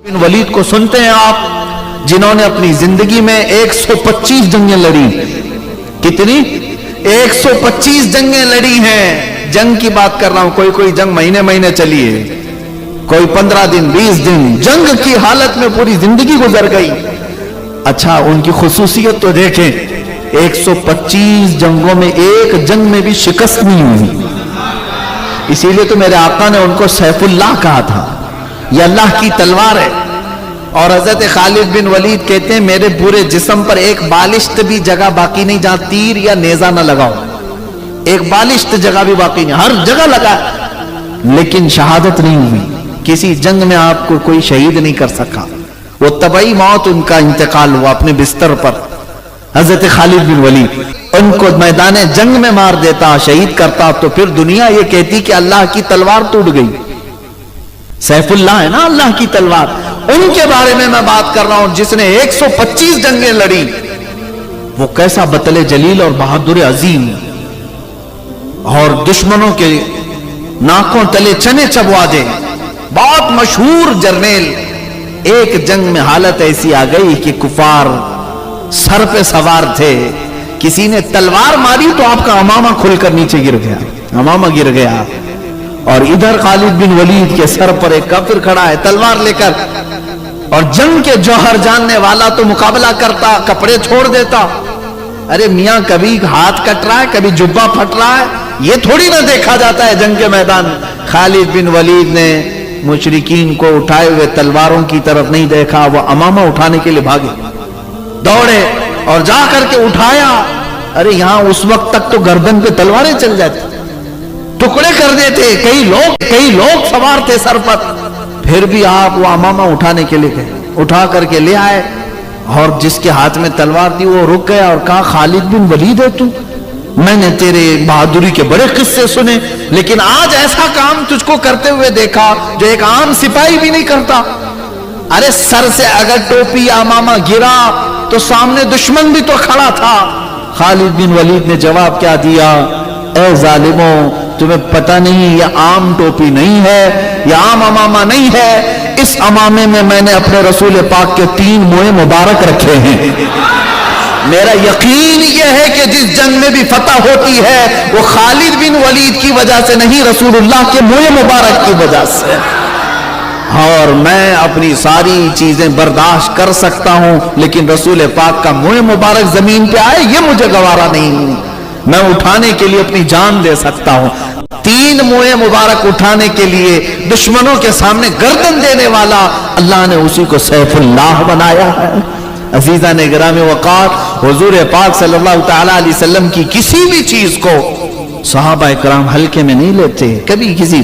بن ولید کو سنتے ہیں آپ، جنہوں نے اپنی زندگی میں 125 جنگیں لڑی. کتنی؟ 125 جنگیں لڑی ہیں. جنگ کی بات کر رہا ہوں، کوئی جنگ مہینے چلی ہے، کوئی 15 دن 20 دن، جنگ کی حالت میں پوری زندگی گزر گئی. اچھا، ان کی خصوصیت تو دیکھیں، 125 جنگوں میں ایک جنگ میں بھی شکست نہیں ہوئی. اسی لیے تو میرے آقا نے ان کو سیف اللہ کہا تھا، یہ اللہ کی تلوار ہے. اور حضرت خالد بن ولید کہتے ہیں میرے پورے جسم پر ایک بالشت بھی جگہ باقی نہیں جہاں تیر یا نیزہ نہ لگاؤ. ایک بالشت جگہ بھی باقی نہیں، ہر جگہ لگا، لیکن شہادت نہیں ہوئی. کسی جنگ میں آپ کو کوئی شہید نہیں کر سکا. وہ طبعی موت ان کا انتقال ہوا اپنے بستر پر. حضرت خالد بن ولید ان کو میدان جنگ میں مار دیتا، شہید کرتا، تو پھر دنیا یہ کہتی کہ اللہ کی تلوار ٹوٹ گئی. سیف اللہ ہے نا اللہ کی تلوار. ان کے بارے میں بات کر رہا ہوں جس نے 125 جنگیں لڑی. وہ کیسا بطل جلیل اور بہادر عظیم، اور دشمنوں کے ناکوں تلے چنے چبوا دے، بہت مشہور جرنیل. ایک جنگ میں حالت ایسی آ گئی کہ کفار سر پہ سوار تھے، کسی نے تلوار ماری تو آپ کا امامہ کھل کر نیچے گر گیا، امامہ گر گیا. اور ادھر خالد بن ولید کے سر پر ایک کافر کھڑا ہے تلوار لے کر، اور جنگ کے جوہر جاننے والا تو مقابلہ کرتا، کپڑے چھوڑ دیتا. ارے میاں، کبھی ہاتھ کٹ رہا ہے، کبھی جبہ پھٹ رہا ہے، یہ تھوڑی نہ دیکھا جاتا ہے جنگ کے میدان. خالد بن ولید نے مشرکین کو اٹھائے ہوئے تلواروں کی طرف نہیں دیکھا، وہ امامہ اٹھانے کے لیے بھاگے، دوڑے اور جا کر کے اٹھایا. ارے یہاں اس وقت تک تو گردن پہ تلواریں چل جاتی، ٹکڑے کر دیتے. کئی لوگ سوار تھے سر پر، پھر بھی آپ وہ امامہ اٹھانے کے لیے گئے، اٹھا کر کے لے آئے. اور جس کے ہاتھ میں تلوار تھی وہ رک گیا اور کہا خالد بن ولید ہے تو؟ میں نے تیرے بہادری کے بڑے قصے سنے، لیکن آج ایسا کام تجھ کو کرتے ہوئے دیکھا جو ایک عام سپاہی بھی نہیں کرتا. ارے سر سے اگر ٹوپی یا امامہ گرا تو سامنے دشمن بھی تو کھڑا تھا. خالد بن ولید نے جواب کیا دیا؟ اے ظالموں، تمہیں پتہ نہیں یہ عام ٹوپی نہیں ہے، یہ عام امامہ نہیں ہے. اس امامے میں نے اپنے رسول پاک کے 3 موئے مبارک رکھے ہیں. میرا یقین یہ ہے کہ جس جنگ میں بھی فتح ہوتی ہے وہ خالد بن ولید کی وجہ سے نہیں، رسول اللہ کے موئے مبارک کی وجہ سے. اور میں اپنی ساری چیزیں برداشت کر سکتا ہوں، لیکن رسول پاک کا موئے مبارک زمین پہ آئے یہ مجھے گوارا نہیں. میں اٹھانے کے لیے اپنی جان دے سکتا ہوں. 3 موئے مبارک اٹھانے کے لیے دشمنوں کے سامنے گردن دینے والا اللہ نے اسی کو سیف اللہ بنایا ہے. عزیزان گرامی وقار، حضور پاک صلی اللہ تعالی علیہ وسلم کی کسی بھی چیز کو صحابہ کرام ہلکے میں نہیں لیتے. کبھی کسی